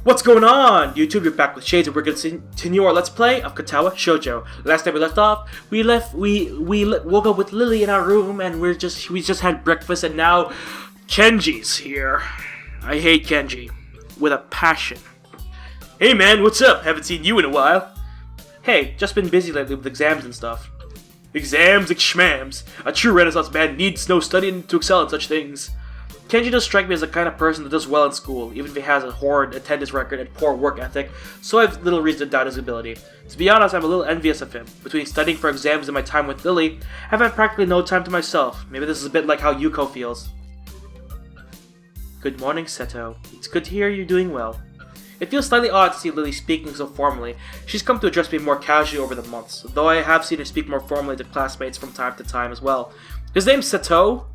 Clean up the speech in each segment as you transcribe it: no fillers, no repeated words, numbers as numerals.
What's going on, YouTube? You're back with Shades, and we're going to continue our Let's Play of Katawa Shoujo. Last time we left off, we woke up with Lily in our room, and we just had breakfast, and now Kenji's here. I hate Kenji with a passion. Hey man, what's up? Haven't seen you in a while. Hey, just been busy lately with exams and stuff. Exams and schmams. A true Renaissance man needs no studying to excel in such things. Kenji does strike me as the kind of person that does well in school, even if he has a horrid attendance record and poor work ethic, so I have little reason to doubt his ability. To be honest, I'm a little envious of him. Between studying for exams and my time with Lily, I've had practically no time to myself. Maybe this is a bit like how Yuko feels. Good morning, Seto. It's good to hear you're doing well. It feels slightly odd to see Lily speaking so formally. She's come to address me more casually over the months, though I have seen her speak more formally to classmates from time to time as well. His name's Seto?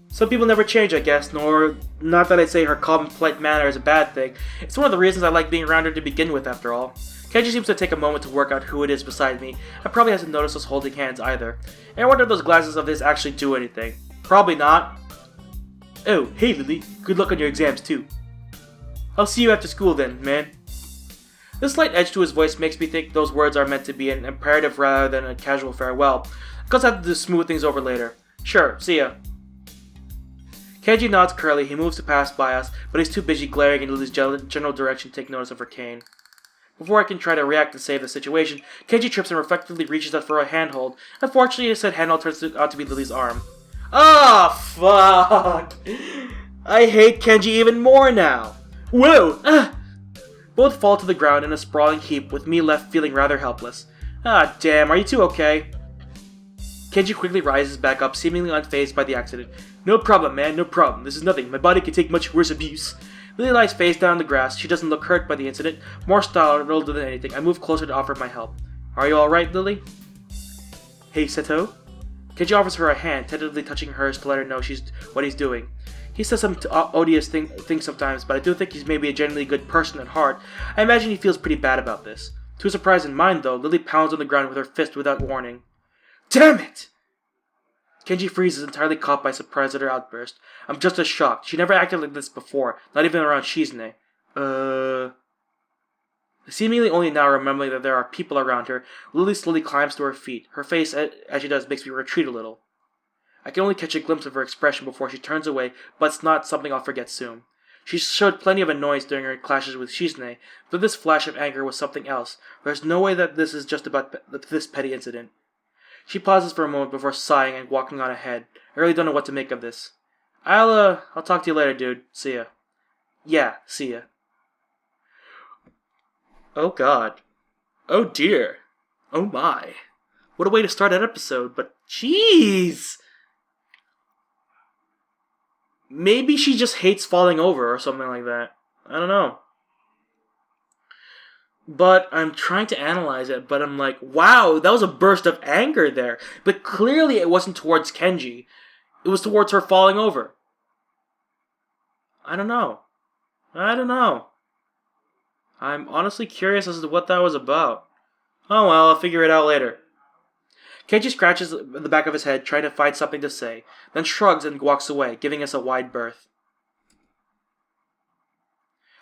Some people never change, I guess, not that I'd say her calm and polite manner is a bad thing. It's one of the reasons I like being around her to begin with, after all. Kenji seems to take a moment to work out who it is beside me, and probably hasn't noticed us holding hands either. And I wonder if those glasses of his actually do anything. Probably not. Oh, hey Lily, good luck on your exams too. I'll see you after school then, man. The slight edge to his voice makes me think those words are meant to be an imperative rather than a casual farewell. Guess I'll have to smooth things over later. Sure, see ya. Kenji nods curly. He moves to pass by us, but he's too busy glaring in Lily's general direction to take notice of her cane. Before I can try to react and save the situation, Kenji trips and reflectively reaches out for a handhold. Unfortunately, said handhold turns out to be Lily's arm. Ah, fuck! I hate Kenji even more now. Whoa! Both fall to the ground in a sprawling heap, with me left feeling rather helpless. Ah, damn, are you two okay? Kenji quickly rises back up, seemingly unfazed by the accident. No problem, man, no problem. This is nothing. My body can take much worse abuse. Lily lies face down on the grass. She doesn't look hurt by the incident, more startled than anything. I move closer to offer my help. Are you alright, Lily? Hey, Seto? Kenji offers her a hand, tentatively touching hers to let her know what he's doing. He says some odious things sometimes, but I do think he's maybe a genuinely good person at heart. I imagine he feels pretty bad about this. To his surprise and mine, though, Lily pounds on the ground with her fist without warning. Damn it! Kenji freezes, entirely caught by surprise at her outburst. I'm just as shocked. She never acted like this before, not even around Shizune. Seemingly only now remembering that there are people around her, Lily slowly climbs to her feet. Her face, as she does, makes me retreat a little. I can only catch a glimpse of her expression before she turns away, but it's not something I'll forget soon. She showed plenty of annoyance during her clashes with Shizune, but this flash of anger was something else. There's no way that this is just about this petty incident. She pauses for a moment before sighing and walking on ahead. I really don't know what to make of this. I'll talk to you later, dude. See ya. Yeah, see ya. Oh god. Oh dear. Oh my. What a way to start an episode, but jeez! Maybe she just hates falling over or something like that. I don't know. But I'm trying to analyze it, but I'm like, wow, that was a burst of anger there. But clearly it wasn't towards Kenji. It was towards her falling over. I don't know. I'm honestly curious as to what that was about. Oh well, I'll figure it out later. Kenji scratches the back of his head, trying to find something to say, then shrugs and walks away, giving us a wide berth.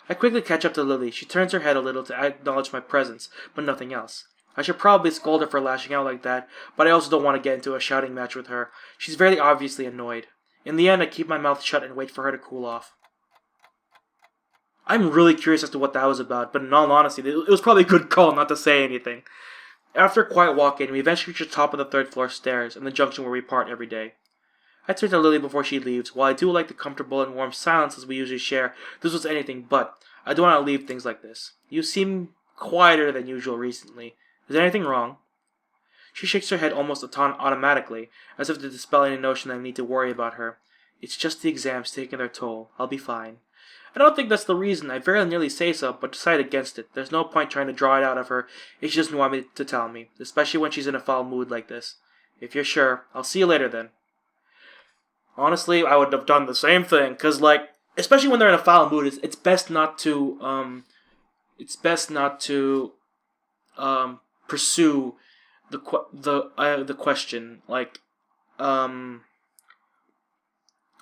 I quickly catch up to Lily. She turns her head a little to acknowledge my presence, but nothing else. I should probably scold her for lashing out like that, but I also don't want to get into a shouting match with her. She's very obviously annoyed. In the end, I keep my mouth shut and wait for her to cool off. I'm really curious as to what that was about, but in all honesty, it was probably a good call not to say anything. After a quiet walk-in, we eventually reach the top of the third-floor stairs, in the junction where we part every day. I turn to Lily before she leaves. While I do like the comfortable and warm silences we usually share, this was anything but. I don't want to leave things like this. You seem quieter than usual recently. Is there anything wrong? She shakes her head almost automatically, as if to dispel any notion that I need to worry about her. It's just the exams taking their toll. I'll be fine. I don't think that's the reason. I very nearly say so, but decide against it. There's no point trying to draw it out of her if she doesn't want me to tell me, especially when she's in a foul mood like this. If you're sure, I'll see you later then. Honestly, I would have done the same thing, because, like, especially when they're in a foul mood, it's best not to pursue the question. Like,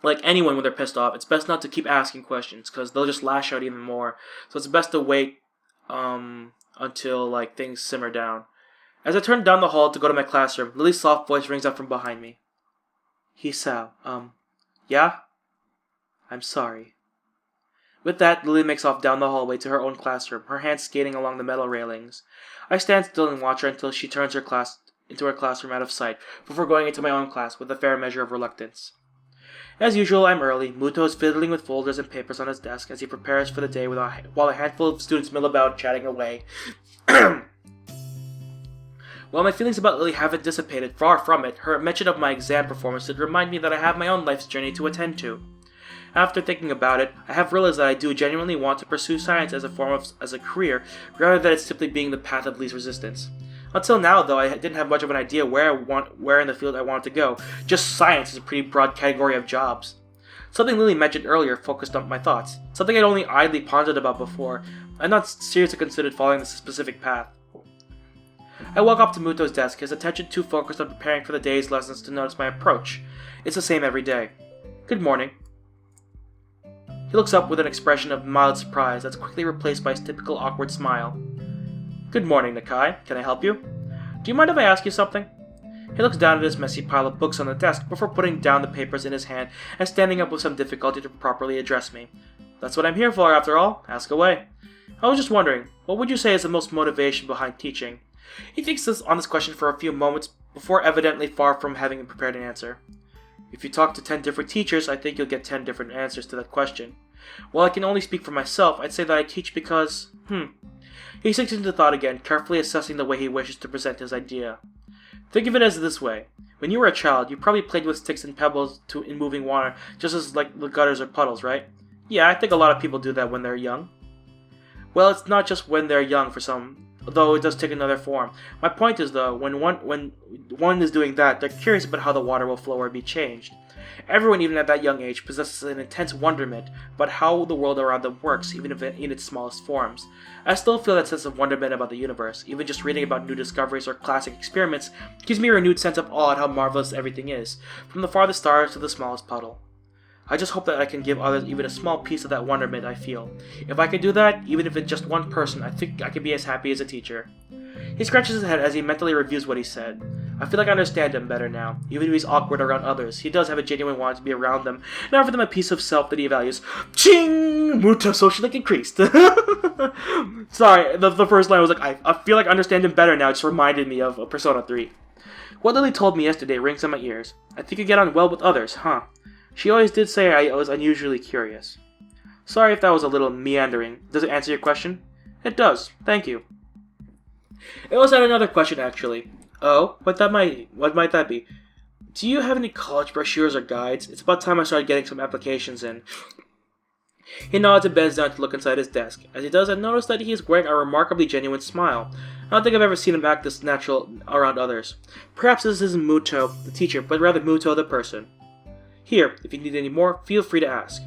Like anyone when they're pissed off, it's best not to keep asking questions because they'll just lash out even more. So it's best to wait until like things simmer down. As I turn down the hall to go to my classroom, Lily's soft voice rings out from behind me. Hisao, yeah? I'm sorry. With that, Lily makes off down the hallway to her own classroom, her hands skating along the metal railings. I stand still and watch her until she turns into her classroom out of sight, before going into my own class with a fair measure of reluctance. As usual, I'm early. Muto is fiddling with folders and papers on his desk as he prepares for the day while a handful of students mill about, chatting away. While my feelings about Lily haven't dissipated, far from it, her mention of my exam performance did remind me that I have my own life's journey to attend to. After thinking about it, I have realized that I do genuinely want to pursue science as a career, rather than it simply being the path of least resistance. Until now, though, I didn't have much of an idea where in the field I wanted to go. Just science is a pretty broad category of jobs. Something Lily mentioned earlier focused on my thoughts. Something I'd only idly pondered about before. I'd not seriously considered following this specific path. I walk up to Muto's desk, his attention too focused on preparing for the day's lessons to notice my approach. It's the same every day. Good morning. He looks up with an expression of mild surprise that's quickly replaced by his typical awkward smile. Good morning, Nakai. Can I help you? Do you mind if I ask you something? He looks down at his messy pile of books on the desk before putting down the papers in his hand and standing up with some difficulty to properly address me. That's what I'm here for, after all. Ask away. I was just wondering, what would you say is the most motivation behind teaching? He thinks on this question for a few moments before evidently far from having prepared an answer. If you talk to 10 different teachers, I think you'll get 10 different answers to that question. While I can only speak for myself, I'd say that I teach because, He sinks into thought again, carefully assessing the way he wishes to present his idea. Think of it as this way. When you were a child, you probably played with sticks and pebbles in moving water, just as like the gutters or puddles, right? Yeah, I think a lot of people do that when they're young. Well, it's not just when they're young for some, though it does take another form. My point is, though, when one is doing that, they're curious about how the water will flow or be changed. Everyone, even at that young age, possesses an intense wonderment about how the world around them works, even if in its smallest forms. I still feel that sense of wonderment about the universe. Even just reading about new discoveries or classic experiments gives me a renewed sense of awe at how marvelous everything is, from the farthest stars to the smallest puddle. I just hope that I can give others even a small piece of that wonderment I feel. If I can do that, even if it's just one person, I think I can be as happy as a teacher. He scratches his head as he mentally reviews what he said. I feel like I understand him better now. Even if he's awkward around others, he does have a genuine want to be around them and offer them a piece of self that he values. Ching! Muto social link increased. Sorry, the first line was like, I feel like I understand him better now. It just reminded me of Persona 3. What Lily told me yesterday rings in my ears. I think you get on well with others, huh? She always did say I was unusually curious. Sorry if that was a little meandering. Does it answer your question? It does. Thank you. It was another question, actually. Oh? What might that be? Do you have any college brochures or guides? It's about time I started getting some applications in. He nods and bends down to look inside his desk. As he does, I notice that he is wearing a remarkably genuine smile. I don't think I've ever seen him act this natural around others. Perhaps this isn't Muto, the teacher, but rather Muto, the person. Here, if you need any more, feel free to ask.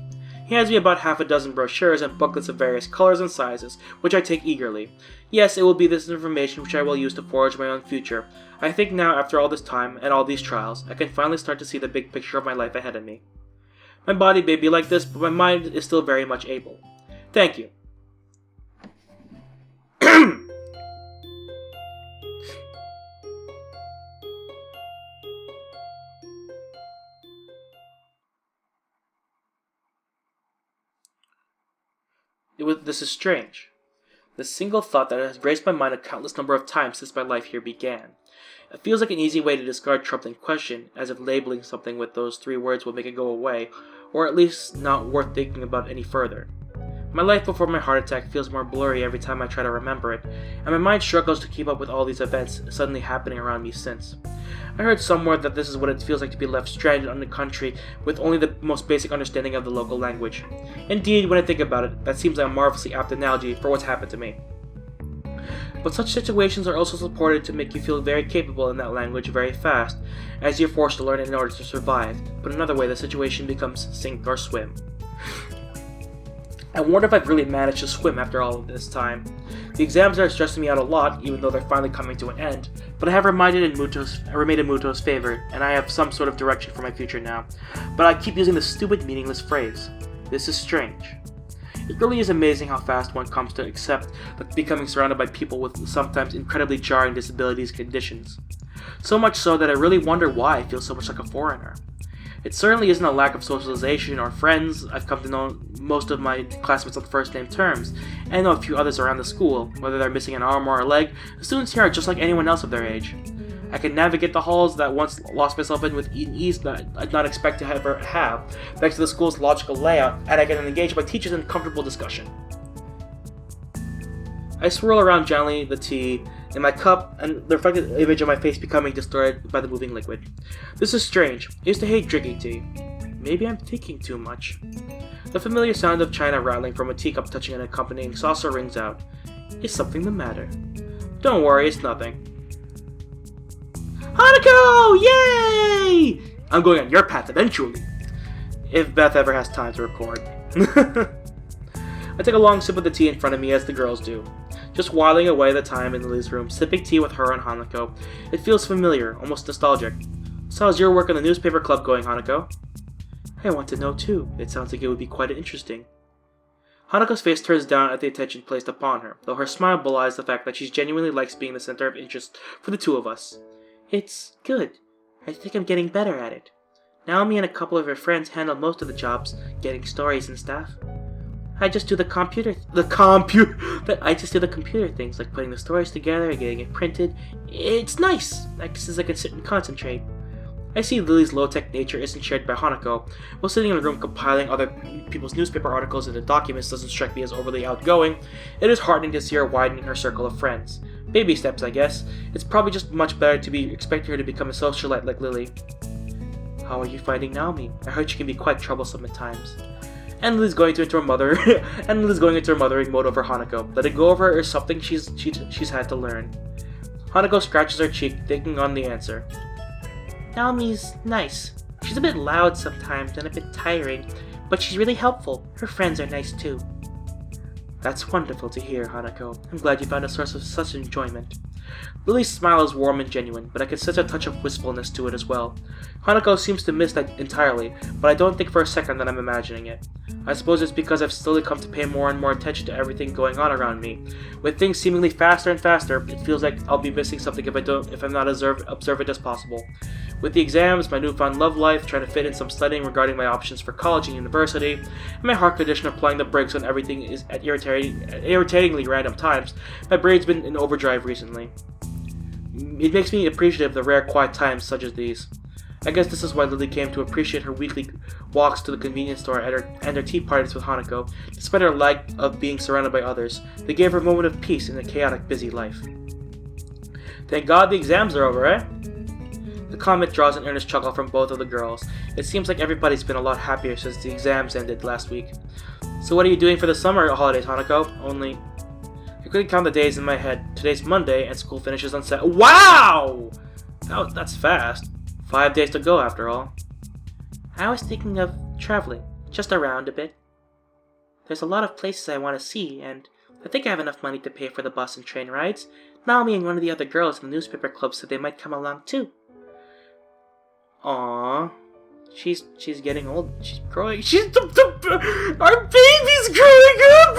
He hands me about half a dozen brochures and booklets of various colors and sizes, which I take eagerly. Yes, it will be this information which I will use to forge my own future. I think now, after all this time, and all these trials, I can finally start to see the big picture of my life ahead of me. My body may be like this, but my mind is still very much able. Thank you. This is strange. The single thought that has raced my mind a countless number of times since my life here began. It feels like an easy way to discard troubling question, as if labeling something with those 3 words will make it go away, or at least not worth thinking about any further. My life before my heart attack feels more blurry every time I try to remember it, and my mind struggles to keep up with all these events suddenly happening around me since. I heard somewhere that this is what it feels like to be left stranded in the country with only the most basic understanding of the local language. Indeed, when I think about it, that seems like a marvelously apt analogy for what's happened to me. But such situations are also supported to make you feel very capable in that language very fast, as you're forced to learn it in order to survive. But another way, the situation becomes sink or swim. I wonder if I've really managed to swim after all of this time. The exams are stressing me out a lot, even though they're finally coming to an end, but I have remained in Muto's favor, and I have some sort of direction for my future now. But I keep using this stupid, meaningless phrase. This is strange. It really is amazing how fast one comes to accept becoming surrounded by people with sometimes incredibly jarring disabilities and conditions. So much so that I really wonder why I feel so much like a foreigner. It certainly isn't a lack of socialization or friends. I've come to know most of my classmates on first-name terms, and I know a few others around the school. Whether they're missing an arm or a leg, the students here are just like anyone else of their age. I can navigate the halls that once lost myself in with ease that I'd not expect to ever have, thanks to the school's logical layout, and I can engage my teachers in comfortable discussion. I swirl around gently the tea in my cup, and the reflected image of my face becoming distorted by the moving liquid. This is strange. I used to hate drinking tea. Maybe I'm thinking too much. The familiar sound of china rattling from a teacup touching an accompanying saucer rings out. Is something the matter? Don't worry, it's nothing. Hanako! Yay! I'm going on your path eventually. If Beth ever has time to record. I take a long sip of the tea in front of me as the girls do. Just whiling away the time in Lily's room, sipping tea with her and Hanako. It feels familiar, almost nostalgic. So how's your work in the newspaper club going, Hanako? I want to know too. It sounds like it would be quite interesting. Hanako's face turns down at the attention placed upon her, though her smile belies the fact that she genuinely likes being the center of interest for the two of us. It's good. I think I'm getting better at it. Naomi and a couple of her friends handle most of the jobs, getting stories and stuff. I just do the computer things, like putting the stories together and getting it printed. It's nice, since I can sit and concentrate. I see Lily's low-tech nature isn't shared by Hanako. While sitting in the room compiling other people's newspaper articles into documents doesn't strike me as overly outgoing, it is heartening to see her widening her circle of friends. Baby steps, I guess. It's probably just much better to be expecting her to become a socialite like Lily. How are you finding Naomi? I heard she can be quite troublesome at times. And Lily's going into her mothering mode over Hanako. Letting go of her is something she's had to learn. Hanako scratches her cheek, taking on the answer. Naomi's nice. She's a bit loud sometimes and a bit tiring, but she's really helpful. Her friends are nice too. That's wonderful to hear, Hanako. I'm glad you found a source of such enjoyment. Lily's smile is warm and genuine, but I can sense a touch of wistfulness to it as well. Hanako seems to miss that entirely, but I don't think for a second that I'm imagining it. I suppose it's because I've slowly come to pay more and more attention to everything going on around me. With things seemingly faster and faster, it feels like I'll be missing something if I'm not as observant as possible. With the exams, my newfound love life, trying to fit in some studying regarding my options for college and university, and my heart condition applying the brakes when everything is at irritatingly random times, my brain's been in overdrive recently. It makes me appreciative of the rare quiet times such as these. I guess this is why Lily came to appreciate her weekly walks to the convenience store and her tea parties with Hanako, despite her lack of being surrounded by others. They gave her a moment of peace in a chaotic, busy life. Thank God the exams are over, eh? The comment draws an earnest chuckle from both of the girls. It seems like everybody's been a lot happier since the exams ended last week. So what are you doing for the summer holidays, Hanako? Only... I couldn't count the days in my head. Today's Monday, and school finishes on Saturday. Wow! That's fast. 5 days to go, after all. I was thinking of traveling, just around a bit. There's a lot of places I want to see, and I think I have enough money to pay for the bus and train rides. Naomi and one of the other girls in the newspaper club said they might come along too. Aww. She's getting old. She's growing. Our baby's growing up!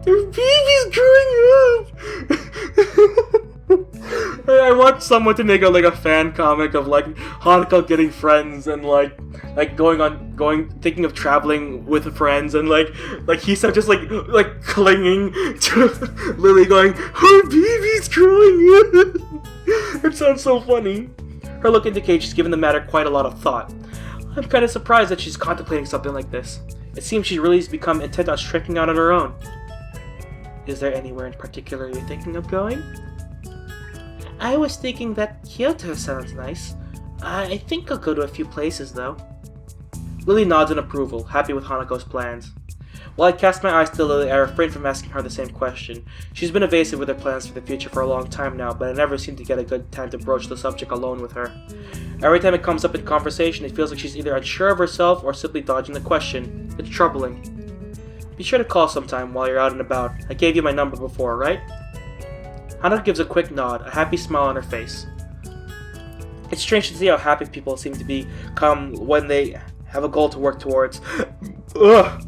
Their baby's growing up! I want someone to make a fan comic of Hanako getting friends and thinking of traveling with friends and he's just clinging to Lily going, her baby's growing up! It sounds so funny. Her look indicates she's given the matter quite a lot of thought. I'm kind of surprised that she's contemplating something like this. It seems she really has become intent on striking out on her own. Is there anywhere in particular you're thinking of going? I was thinking that Kyoto sounds nice. I think I'll go to a few places, though. Lily nods in approval, happy with Hanako's plans. While I cast my eyes to Lily, I refrain from asking her the same question. She's been evasive with her plans for the future for a long time now, but I never seem to get a good time to broach the subject alone with her. Every time it comes up in conversation, it feels like she's either unsure of herself or simply dodging the question. It's troubling. Be sure to call sometime while you're out and about. I gave you my number before, right? Hanako gives a quick nod, a happy smile on her face. It's strange to see how happy people seem to become when they have a goal to work towards. Ugh.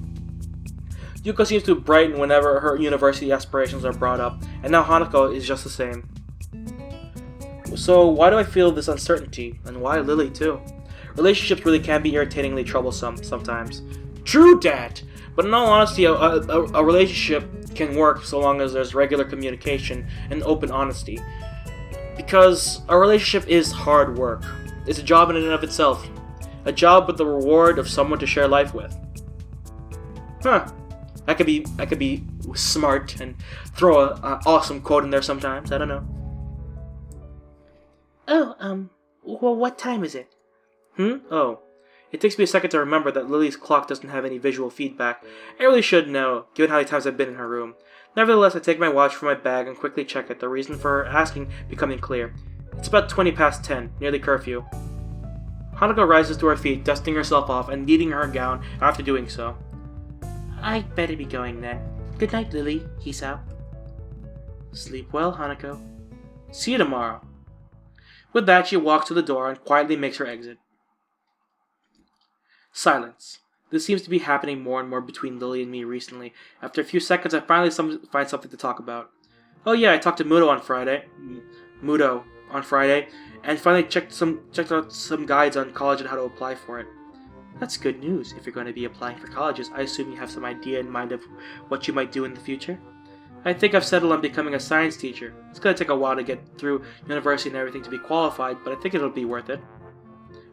Yuko seems to brighten whenever her university aspirations are brought up, and now Hanako is just the same. So why do I feel this uncertainty? And why Lily too? Relationships really can be irritatingly troublesome sometimes. True that! But in all honesty, a relationship can work so long as there's regular communication and open honesty. Because a relationship is hard work. It's a job in and of itself. A job with the reward of someone to share life with. I could be smart and throw an awesome quote in there sometimes. I don't know. Oh, well, what time is it? Oh. It takes me a second to remember that Lily's clock doesn't have any visual feedback. I really should know, given how many times I've been in her room. Nevertheless, I take my watch from my bag and quickly check it, the reason for her asking becoming clear. It's about 20 past 10, nearly curfew. Hanako rises to her feet, dusting herself off and neating her gown after doing so. I'd better be going then. Good night, Lily, Hisao. Sleep well, Hanako. See you tomorrow. With that, she walks to the door and quietly makes her exit. Silence. This seems to be happening more and more between Lily and me recently. After a few seconds, I finally find something to talk about. Oh yeah, I talked to Mudo on Friday, and finally checked out some guides on college and how to apply for it. That's good news. If you're going to be applying for colleges, I assume you have some idea in mind of what you might do in the future? I think I've settled on becoming a science teacher. It's going to take a while to get through university and everything to be qualified, but I think it'll be worth it.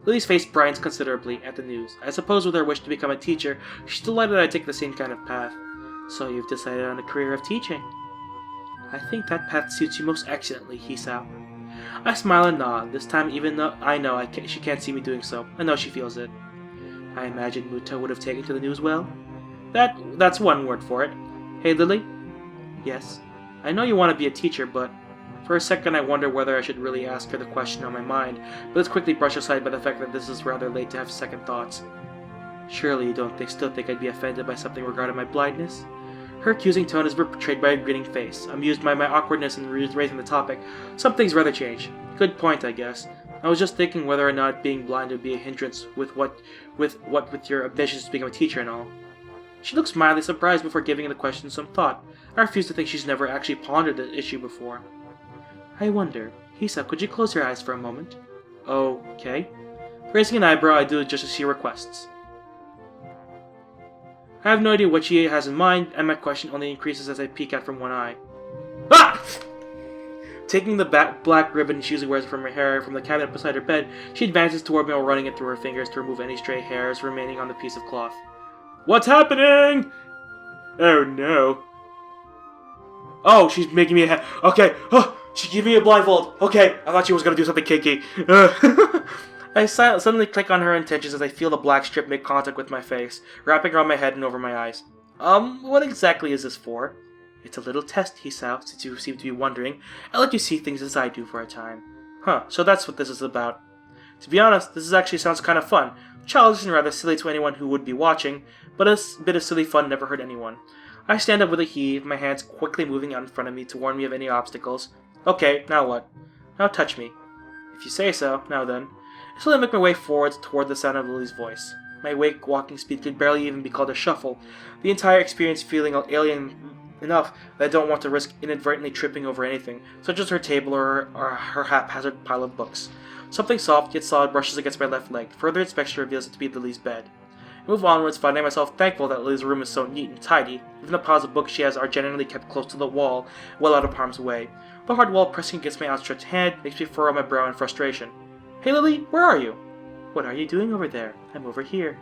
Lily's face brightens considerably at the news. I suppose with her wish to become a teacher, she's delighted I take the same kind of path. So you've decided on a career of teaching. I think that path suits you most excellently, Hisao. I smile and nod, this time even though I know she can't see me doing so. I know she feels it. I imagine Muto would have taken to the news well. That's one word for it. Hey, Lily? Yes? I know you want to be a teacher, but... For a second I wonder whether I should really ask her the question on my mind, but it's quickly brushed aside by the fact that this is rather late to have second thoughts. Surely you don't still think I'd be offended by something regarding my blindness? Her accusing tone is portrayed by a grinning face. Amused by my awkwardness in raising the topic, some things rather change. Good point, I guess. I was just thinking whether or not being blind would be a hindrance with your ambitions to become a teacher and all. She looks mildly surprised before giving the question some thought. I refuse to think she's never actually pondered the issue before. I wonder. Hisao, could you close your eyes for a moment? Okay. Raising an eyebrow, I do just as she requests. I have no idea what she has in mind, and my question only increases as I peek out from one eye. Ah! Taking the black ribbon she usually wears from her hair from the cabinet beside her bed, she advances toward me while running it through her fingers to remove any stray hairs remaining on the piece of cloth. What's happening? Oh no. Oh, she's making me a okay. Oh, she gave me a blindfold. Okay, I thought she was going to do something kinky. I suddenly click on her intentions as I feel the black strip make contact with my face, wrapping around my head and over my eyes. What exactly is this for? It's a little test, Hisao, since you seem to be wondering. I'll let you see things as I do for a time. So that's what this is about. To be honest, this actually sounds kind of fun. Childish and rather silly to anyone who would be watching, but a bit of silly fun never hurt anyone. I stand up with a heave, my hands quickly moving out in front of me to warn me of any obstacles. Okay, now what? Now touch me. If you say so, now then. I slowly make my way forwards toward the sound of Lily's voice. My walking speed could barely even be called a shuffle, the entire experience feeling alien enough that I don't want to risk inadvertently tripping over anything, such as her table or her haphazard pile of books. Something soft yet solid brushes against my left leg. Further inspection reveals it to be Lily's bed. I move onwards, finding myself thankful that Lily's room is so neat and tidy. Even the piles of books she has are generally kept close to the wall, well out of harm's way. The hard wall pressing against my outstretched hand makes me furrow my brow in frustration. Hey Lily, where are you? What are you doing over there? I'm over here.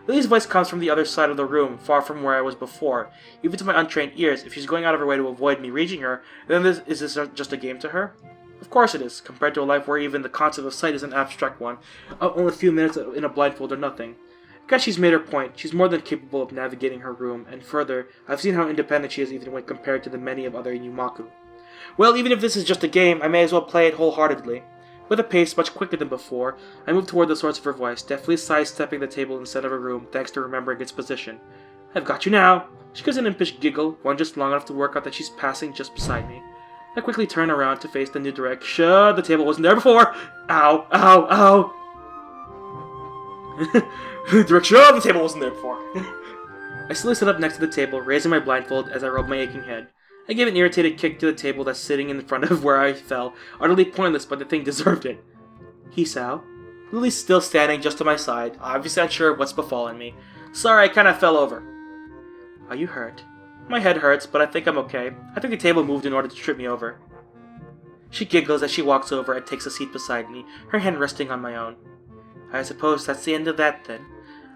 Lily's voice comes from the other side of the room, far from where I was before. Even to my untrained ears, if she's going out of her way to avoid me reaching her, then is this just a game to her? Of course it is, compared to a life where even the concept of sight is an abstract one, only a few minutes in a blindfold or nothing. I guess she's made her point. She's more than capable of navigating her room, and further, I've seen how independent she is even when compared to the many of other Yumaku. Well, even if this is just a game, I may as well play it wholeheartedly. With a pace much quicker than before, I move toward the source of her voice, deftly sidestepping the table in the center of her room thanks to remembering its position. I've got you now! She gives an impish giggle, one just long enough to work out that she's passing just beside me. I quickly turn around to face the new direction. The table wasn't there before! Ow! Ow! Ow! Direction! The table wasn't there before. I slowly sit up next to the table, raising my blindfold as I rub my aching head. I gave an irritated kick to the table that's sitting in front of where I fell, utterly pointless, but the thing deserved it. Hisao? Lily's still standing just to my side, obviously unsure of what's befallen me. Sorry, I kinda fell over. Are you hurt? My head hurts, but I think I'm okay. I think the table moved in order to trip me over. She giggles as she walks over and takes a seat beside me, her hand resting on my own. I suppose that's the end of that, then.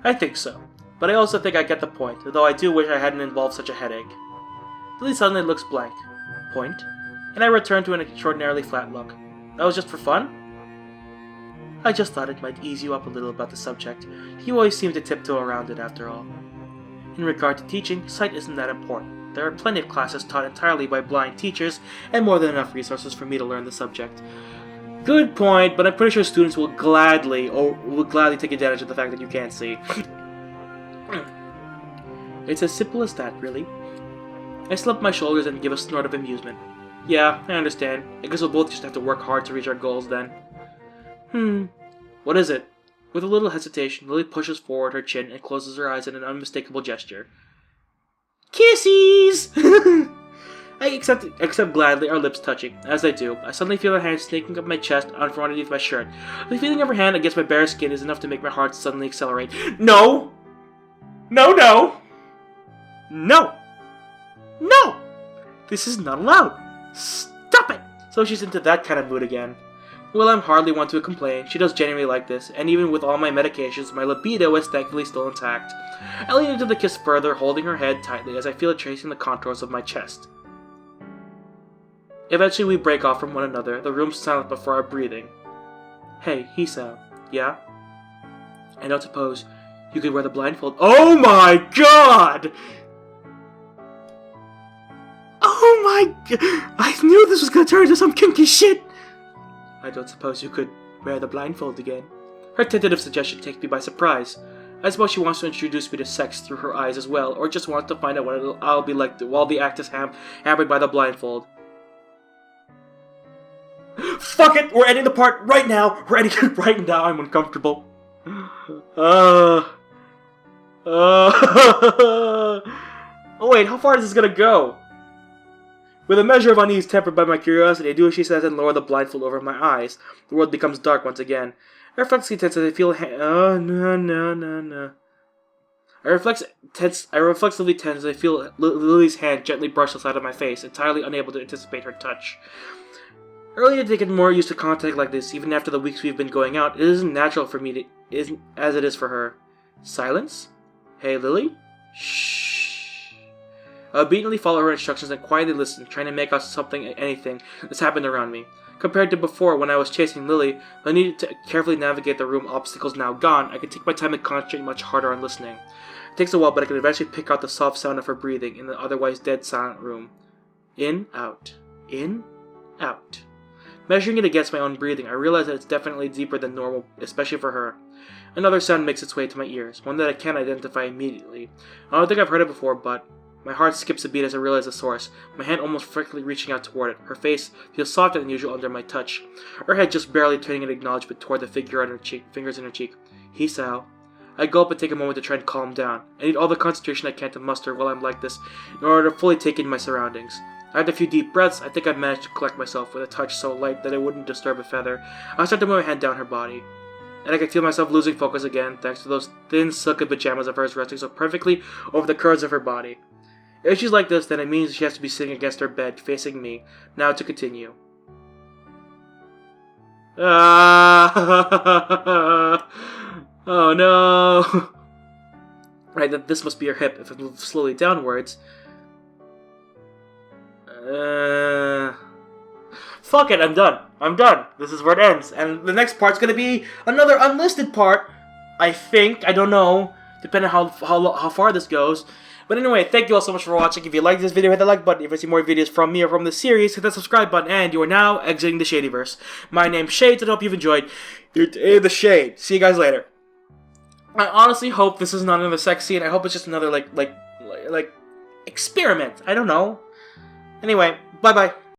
I think so, but I also think I get the point, though I do wish I hadn't involved such a headache. Lily suddenly looks blank. Point? And I return to an extraordinarily flat look. That was just for fun? I just thought it might ease you up a little about the subject. You always seem to tiptoe around it after all. In regard to teaching, sight isn't that important. There are plenty of classes taught entirely by blind teachers, and more than enough resources for me to learn the subject. Good point, but I'm pretty sure students will gladly take advantage of the fact that you can't see. It's as simple as that, really. I slump my shoulders and give a snort of amusement. Yeah, I understand. I guess we'll both just have to work hard to reach our goals then. What is it? With a little hesitation, Lily pushes forward her chin and closes her eyes in an unmistakable gesture. Kissies! I accept gladly, our lips touching. As I do, I suddenly feel her hand snaking up my chest from underneath my shirt. The feeling of her hand against my bare skin is enough to make my heart suddenly accelerate. No! No, no! No! No! This is not allowed! Stop it! So she's into that kind of mood again. Well, I'm hardly one to complain. She does genuinely like this, and even with all my medications, my libido is thankfully still intact. I lean into the kiss further, holding her head tightly as I feel it tracing the contours of my chest. Eventually we break off from one another, the room silent before our breathing. Hey, Hisao. Yeah? I don't suppose you could wear the blindfold. Oh my god! Oh my god! I knew this was gonna turn into some kinky shit! I don't suppose you could wear the blindfold again. Her tentative suggestion takes me by surprise. I suppose she wants to introduce me to sex through her eyes as well, or just wants to find out what I'll be like while the act is hampered by the blindfold. Fuck it! We're ending the part right now! We're ending it right now! I'm uncomfortable. Oh wait, how far is this gonna go? With a measure of unease tempered by my curiosity, I do as she says and lower the blindfold over my eyes. The world becomes dark once again. I reflexively tense as I feel I reflexively tense as I feel Lily's hand gently brush the side of my face, entirely unable to anticipate her touch. Early to get more used to contact like this, even after the weeks we've been going out, it isn't natural for me as it is for her. Silence? Hey, Lily? Shh. I obediently follow her instructions and quietly listen, trying to make out anything that's happened around me. Compared to before, when I was chasing Lily, I needed to carefully navigate the room obstacles now gone. I can take my time and concentrate much harder on listening. It takes a while, but I can eventually pick out the soft sound of her breathing in the otherwise dead silent room. In, out. In, out. Measuring it against my own breathing, I realize that it's definitely deeper than normal, especially for her. Another sound makes its way to my ears, one that I can't identify immediately. I don't think I've heard it before, but my heart skips a beat as I realize the source, my hand almost frantically reaching out toward it. Her face feels softer than usual under my touch, her head just barely turning in acknowledgement toward the fingers in her cheek. Hisao. I gulp and take a moment to try and calm down. I need all the concentration I can to muster while I'm like this, in order to fully take in my surroundings. After a few deep breaths, I think I've managed to collect myself with a touch so light that it wouldn't disturb a feather. I start to move my hand down her body, and I can feel myself losing focus again, thanks to those thin silky pajamas of hers resting so perfectly over the curves of her body. If she's like this, then it means she has to be sitting against her bed, facing me. Now to continue. Oh no! Right, that this must be her hip. If I move slowly downwards. Fuck it, I'm done. I'm done. This is where it ends. And the next part's gonna be another unlisted part. I think. I don't know. depending on how far this goes. But anyway, thank you all so much for watching. If you like this video, hit the like button. If you want to see more videos from me or from the series, hit that subscribe button. And you are now exiting the Shadyverse. My name's Shades, and I hope you've enjoyed your Day of the Shade. See you guys later. I honestly hope this is not another sex scene. I hope it's just another like experiment. I don't know. Anyway, bye bye.